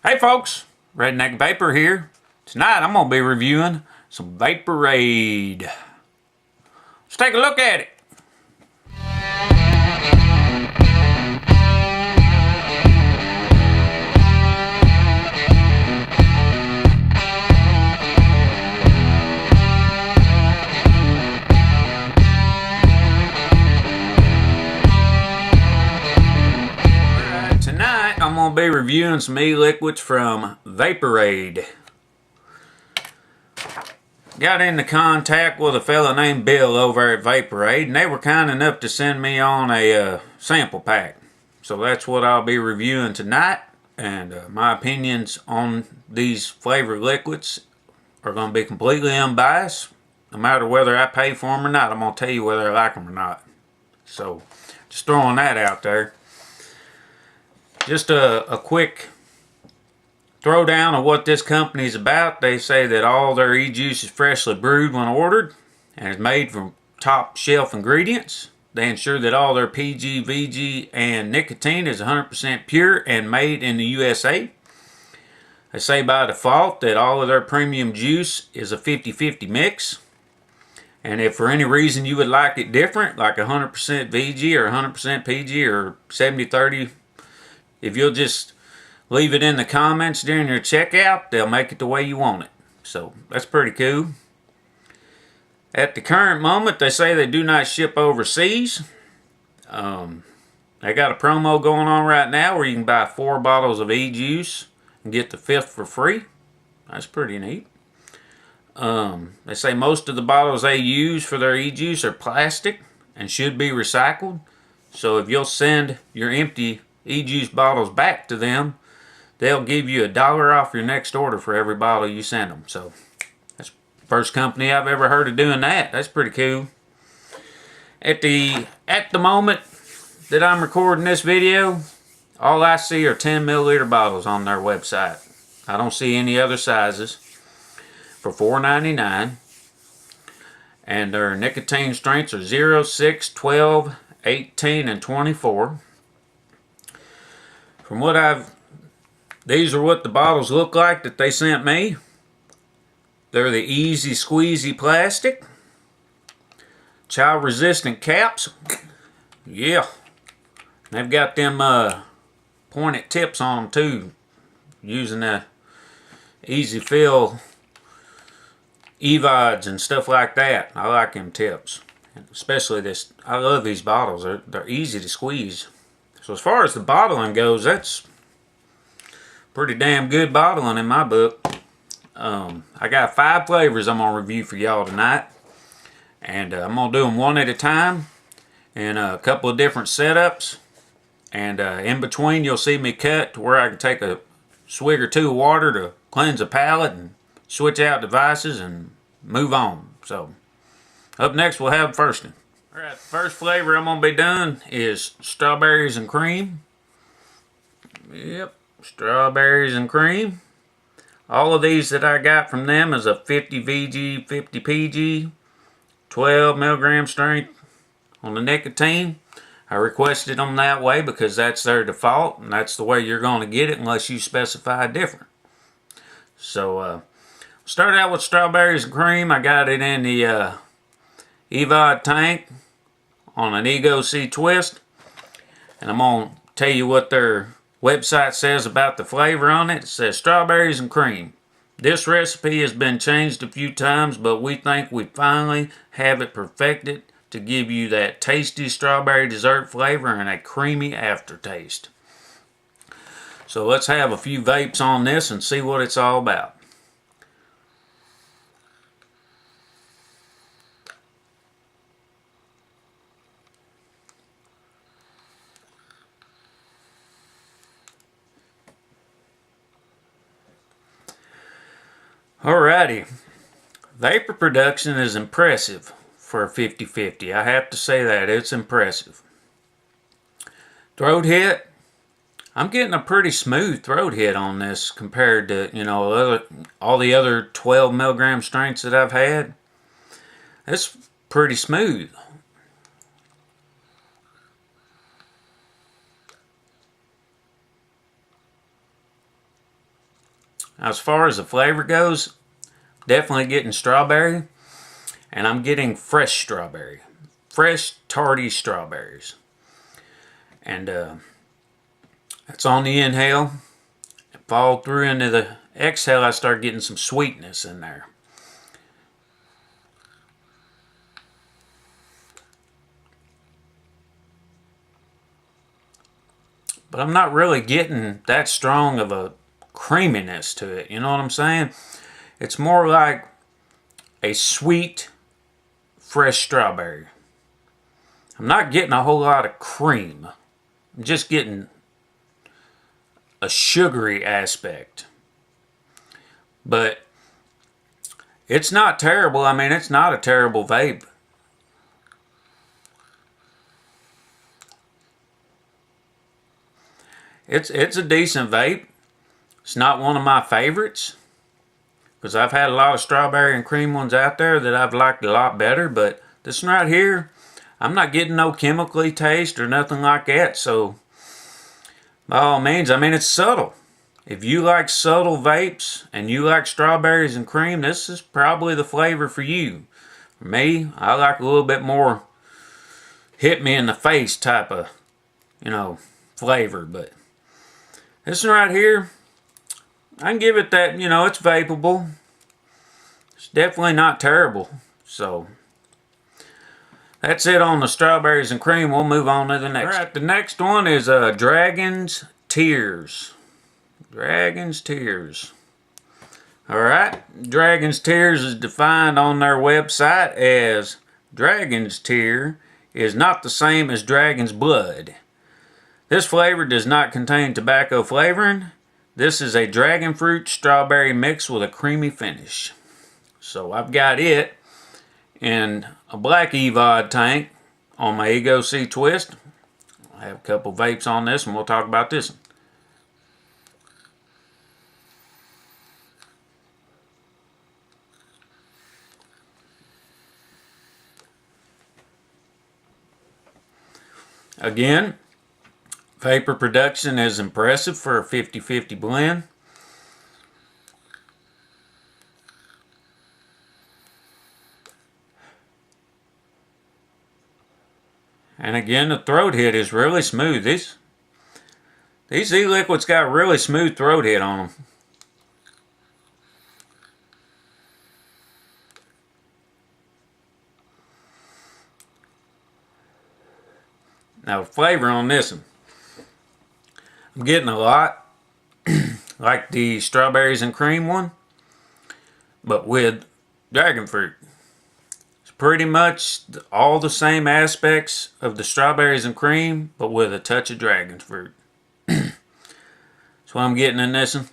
Hey folks, Redneck VaPeR here. Tonight I'm going to be reviewing some VaPorade. Let's take a look at it. Tonight I'm going to be reviewing some e-liquids from VaPorade. Got into contact with a fella named Bill over at VaPorade, and they were kind enough to send me on a sample pack. So that's what I'll be reviewing tonight, and my opinions on these flavored liquids are going to be completely unbiased. No matter whether I pay for them or not, I'm going to tell you whether I like them or not. So just throwing that out there. Just a quick throwdown of what this company is about. They say that all their e-juice is freshly brewed when ordered and is made from top shelf ingredients. They ensure that all their PG, VG, and nicotine is 100% pure and made in the USA. They say by default that all of their premium juice is a 50-50 mix. And if for any reason you would like it different, like 100% VG or 100% PG or 70-30, if you'll just leave it in the comments during your checkout, they'll make it the way you want it. So that's pretty cool. At the current moment, they say they do not ship overseas. They got a promo going on right now where you can buy 4 bottles of e-juice and get the 5th for free. That's pretty neat. They say most of the bottles they use for their e-juice are plastic and should be recycled. So if you'll send your empty e-juice bottles back to them, they'll give you $1 off your next order for every bottle you send them. So that's the first company I've ever heard of doing that. That's pretty cool. At the moment that I'm recording this video, all I see are 10 milliliter bottles on their website. I don't see any other sizes for $4.99. And their nicotine strengths are 0, 6, 12, 18, and 24. From what these are what the bottles look like that they sent me. They're the easy squeezy plastic. Child resistant caps. Yeah. They've got them pointed tips on them too. Using the easy fill eVods and stuff like that. I like them tips. Especially this. I love these bottles. They're easy to squeeze. So as far as the bottling goes, that's pretty damn good bottling in my book. I got 5 flavors I'm going to review for y'all tonight. And I'm going to do them one at a time in a couple of different setups. And in between you'll see me cut to where I can take a swig or 2 of water to cleanse the palate and switch out devices and move on. So up next we'll have the first one. Alright, the first flavor I'm going to be doing is strawberries and cream. Yep, strawberries and cream. All of these that I got from them is a 50 VG, 50 PG, 12 milligram strength on the nicotine. I requested them that way because that's their default and that's the way you're going to get it unless you specify different. So, start out with strawberries and cream. I got it in the eVod tank on an e-cig twist, and I'm going to tell you what their website says about the flavor on it. It says strawberries and cream. This recipe has been changed a few times, but we think we finally have it perfected to give you that tasty strawberry dessert flavor and a creamy aftertaste. So let's have a few vapes on this and see what it's all about. Alrighty, vapor production is impressive for a 50-50. I have to say that, it's impressive. Throat hit, I'm getting a pretty smooth throat hit on this compared to, all the other 12 milligram strengths that I've had. It's pretty smooth. As far as the flavor goes, definitely getting strawberry, and I'm getting fresh strawberry. Fresh, tarty strawberries. And that's on the inhale. Fall through into the exhale, I start getting some sweetness in there. But I'm not really getting that strong of a creaminess to it. You know what I'm saying? It's more like a sweet, fresh strawberry. I'm not getting a whole lot of cream. I'm just getting a sugary aspect. But it's not terrible. I mean, it's not a terrible vape. It's a decent vape. It's not one of my favorites, because I've had a lot of strawberry and cream ones out there that I've liked a lot better, but this one right here, I'm not getting no chemically taste or nothing like that, so by all means, I mean, it's subtle. If you like subtle vapes and you like strawberries and cream, this is probably the flavor for you. For me, I like a little bit more hit me in the face type of, flavor, but this one right here, I can give it that, it's vapeable. It's definitely not terrible. So, that's it on the strawberries and cream. We'll move on to the next. Alright, the next one is Dragon's Tears. Dragon's Tears. Alright, Dragon's Tears is defined on their website as Dragon's Tear is not the same as Dragon's Blood. This flavor does not contain tobacco flavoring. This is a dragon fruit strawberry mix with a creamy finish. So I've got it in a black EVOD tank on my e-cig twist. I have a couple vapes on this and we'll talk about this one. Again, vapor production is impressive for a 50-50 blend. And again, the throat hit is really smooth. These e-liquids got really smooth throat hit on them. Now, the flavor on this one, I'm getting a lot like the strawberries and cream one, but with dragon fruit. It's pretty much all the same aspects of the strawberries and cream, but with a touch of dragon fruit. That's what I'm getting in this one.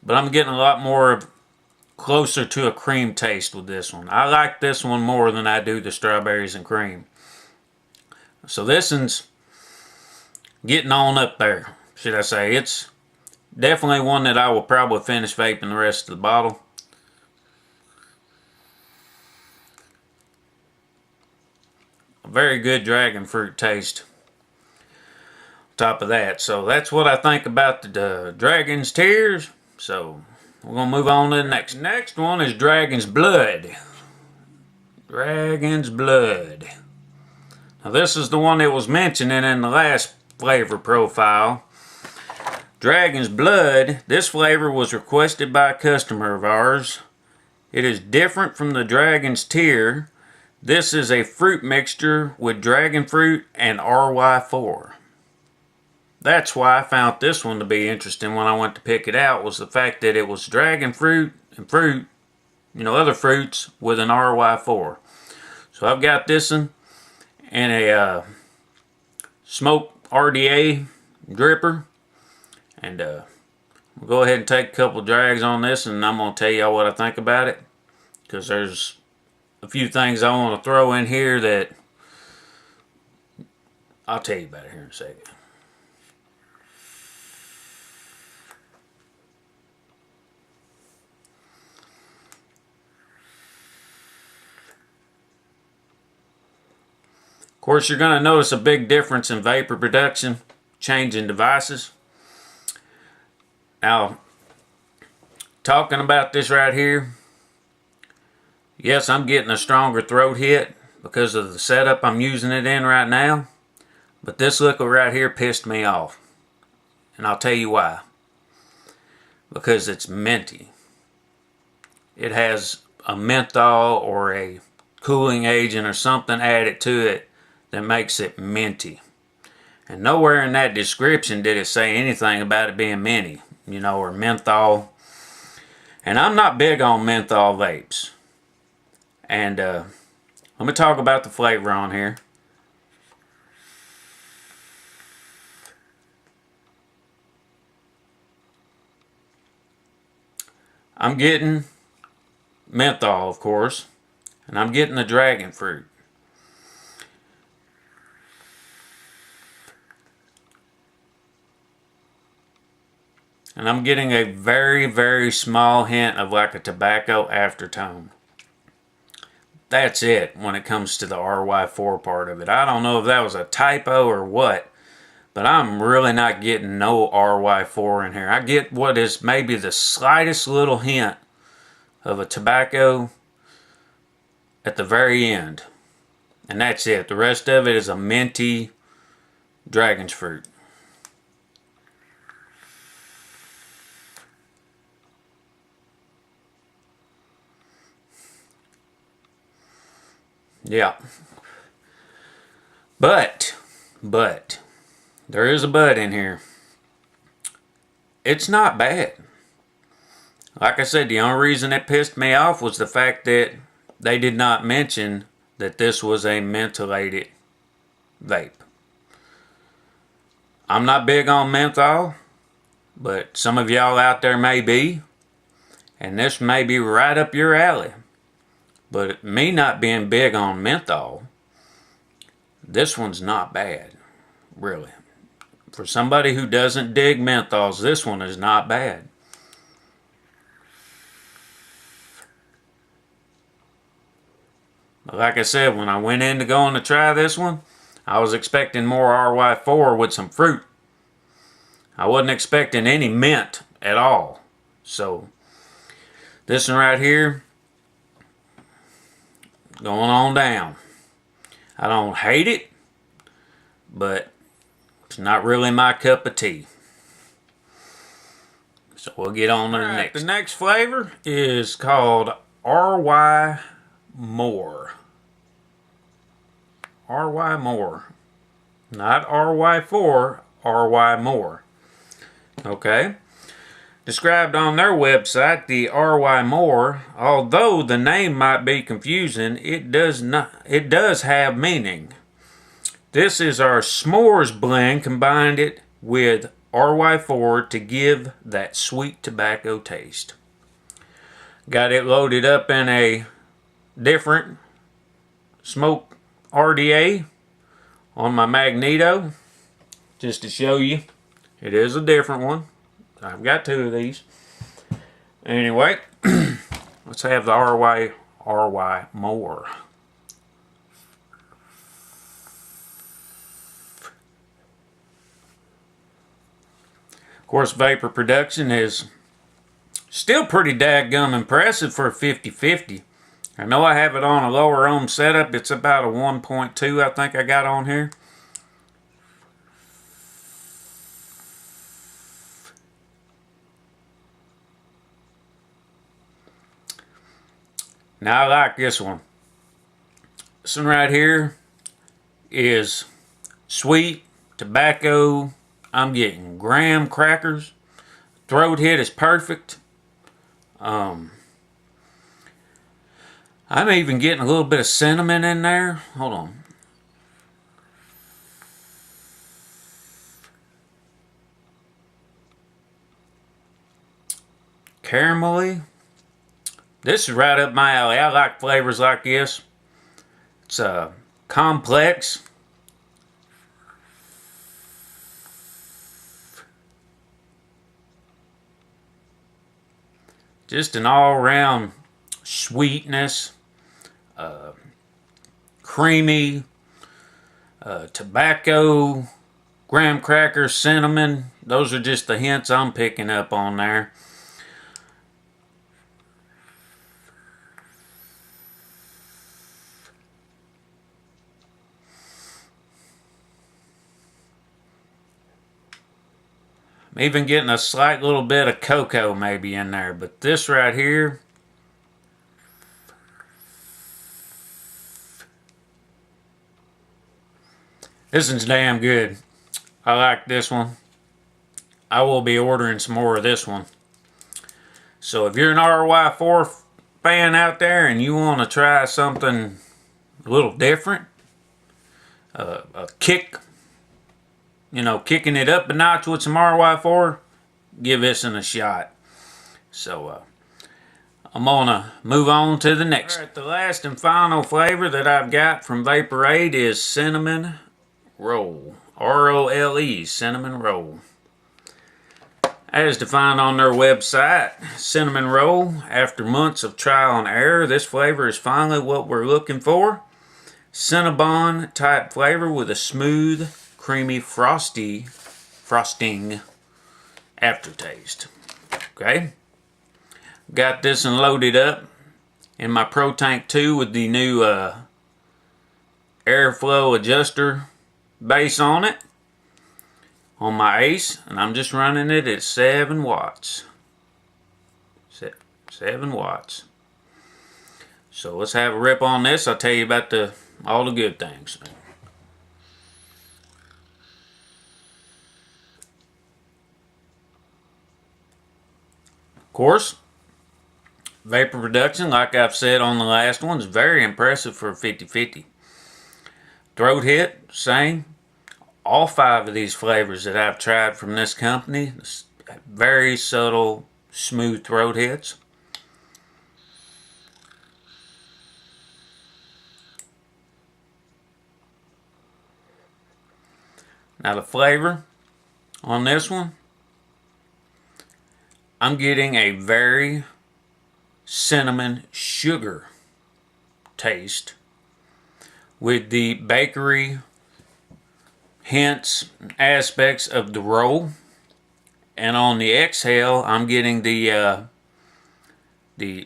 But I'm getting a lot more closer to a cream taste with this one. I like this one more than I do the strawberries and cream. So this one's getting on up there, should I say. It's definitely one that I will probably finish vaping the rest of the bottle. A very good dragon fruit taste on top of that. So that's what I think about the Dragon's Tears. So we're going to move on to the next. Next one is Dragon's Blood. Dragon's Blood. Now this is the one that was mentioning in the last flavor profile. Dragon's Blood. This flavor was requested by a customer of ours. It is different from the Dragon's Tear. This is a fruit mixture with dragon fruit and RY4. That's why I found this one to be interesting when I went to pick it out, was the fact that it was dragon fruit and fruit, other fruits with an RY4. So I've got this one in a smoke RDA dripper, and we'll go ahead and take a couple drags on this, and I'm going to tell y'all what I think about it, because there's a few things I want to throw in here that I'll tell you about it here in a second. course, you're going to notice a big difference in vapor production, changing devices. Now, talking about this right here, yes, I'm getting a stronger throat hit because of the setup I'm using it in right now. But this liquid right here pissed me off. And I'll tell you why. Because it's minty. It has a menthol or a cooling agent or something added to it that makes it minty. And nowhere in that description did it say anything about it being minty, you know, or menthol. And I'm not big on menthol vapes. And let me talk about the flavor on here. I'm getting menthol, of course, and I'm getting the dragon fruit. And I'm getting a very, very small hint of like a tobacco aftertone. That's it when it comes to the RY4 part of it. I don't know if that was a typo or what, but I'm really not getting no RY4 in here. I get what is maybe the slightest little hint of a tobacco at the very end. And that's it. The rest of it is a minty dragon's fruit. Yeah. But, there is a but in here. It's not bad. Like I said, the only reason it pissed me off was the fact that they did not mention that this was a mentholated vape. I'm not big on menthol, but some of y'all out there may be. And this may be right up your alley. But me not being big on menthol, this one's not bad, really. For somebody who doesn't dig menthols, this one is not bad. But like I said, when I went in to go to try this one, I was expecting more RY4 with some fruit. I wasn't expecting any mint at all. So, this one right here, going on down. I don't hate it, but it's not really my cup of tea. So we'll get on to the next. The next flavor is called ROI More. ROI More. Not RY4, ROI More. Okay? Described on their website, the ROI More, although the name might be confusing, it does have meaning. This is our s'mores blend, combined it with RY4 to give that sweet tobacco taste. Got it loaded up in a different smoke RDA on my Magneto, just to show you. It is a different one. I've got two of these. Anyway, let's have the ROI More. Of course, vapor production is still pretty dadgum impressive for a 50-50. I know I have it on a lower ohm setup. It's about a 1.2 I think I got on here. Now I like this one. This one right here is sweet tobacco. I'm getting graham crackers. Throat hit is perfect. I'm even getting a little bit of cinnamon in there. Hold on. Caramelly. This is right up my alley. I like flavors like this. It's complex. Just an all-around sweetness, creamy, tobacco, graham crackers, cinnamon. Those are just the hints I'm picking up on there. I'm even getting a slight little bit of cocoa maybe in there, but this right here, this one's damn good. I like this one. I will be ordering some more of this one. So if you're an ROI4 fan out there and you want to try something a little different, a kick, you know, kicking it up a notch with some ROI4, give this one a shot. So I'm gonna move on to the next. All right, the last and final flavor that I've got from VaPeR is cinnamon roll. R-O-L-E, cinnamon roll. As defined on their website, cinnamon roll. After months of trial and error, this flavor is finally what we're looking for. Cinnabon type flavor with a smooth, creamy, frosting aftertaste. Okay. Got this one loaded up in my Pro Tank 2 with the new airflow adjuster base on it. On my Ace, and I'm just running it at 7 watts. 7 watts. So let's have a rip on this. I'll tell you about all the good things. Of course, VaPeR production, like I've said on the last one, is very impressive for a 50-50. Throat hit, same. All 5 of these flavors that I've tried from this company, very subtle, smooth throat hits. Now the flavor on this one, I'm getting a very cinnamon sugar taste with the bakery hints, aspects of the roll, and on the exhale, I'm getting the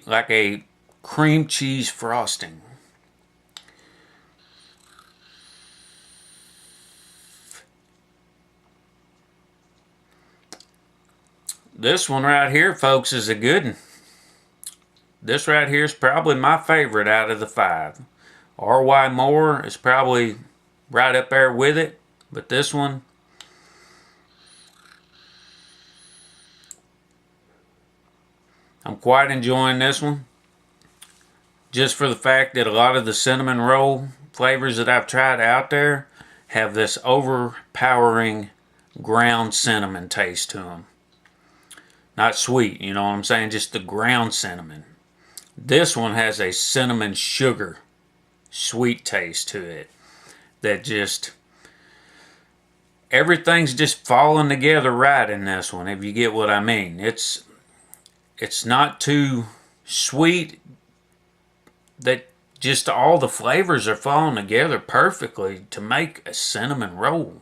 like a cream cheese frosting. This one right here, folks, is a good one. This right here is probably my favorite out of the 5. ROI More is probably right up there with it. But this one, I'm quite enjoying this one. Just for the fact that a lot of the cinnamon roll flavors that I've tried out there have this overpowering ground cinnamon taste to them. Not sweet, you know what I'm saying? Just the ground cinnamon. This one has a cinnamon sugar sweet taste to it that just... everything's just falling together right in this one, if you get what I mean. It's not too sweet, that just all the flavors are falling together perfectly to make a cinnamon roll.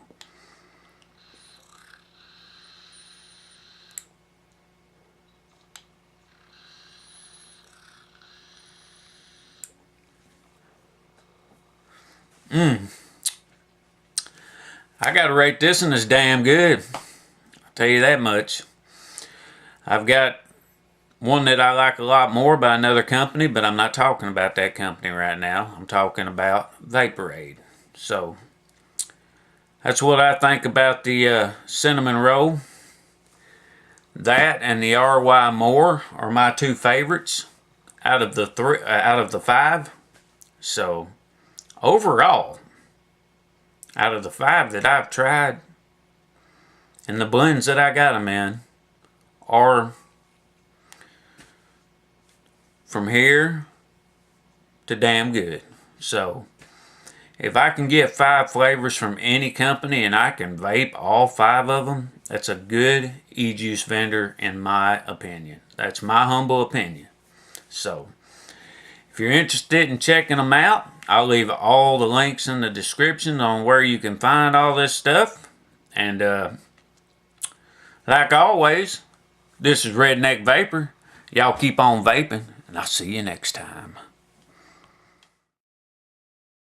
I gotta rate this one as damn good. I'll tell you that much. I've got one that I like a lot more by another company, but I'm not talking about that company right now. I'm talking about VaPeR. So, that's what I think about the cinnamon roll. That and the ROI More are my 2 favorites out of the 5. So, overall, out of the 5 that I've tried, and the blends that I got them in, are from here to damn good. So, if I can get 5 flavors from any company and I can vape all 5 of them, that's a good e-juice vendor in my opinion. That's my humble opinion. So, if If you're interested in checking them out, I'll leave all the links in the description on where you can find all this stuff. And like always, this is Redneck VaPeR. Y'all keep on vaping, and I'll see you next time.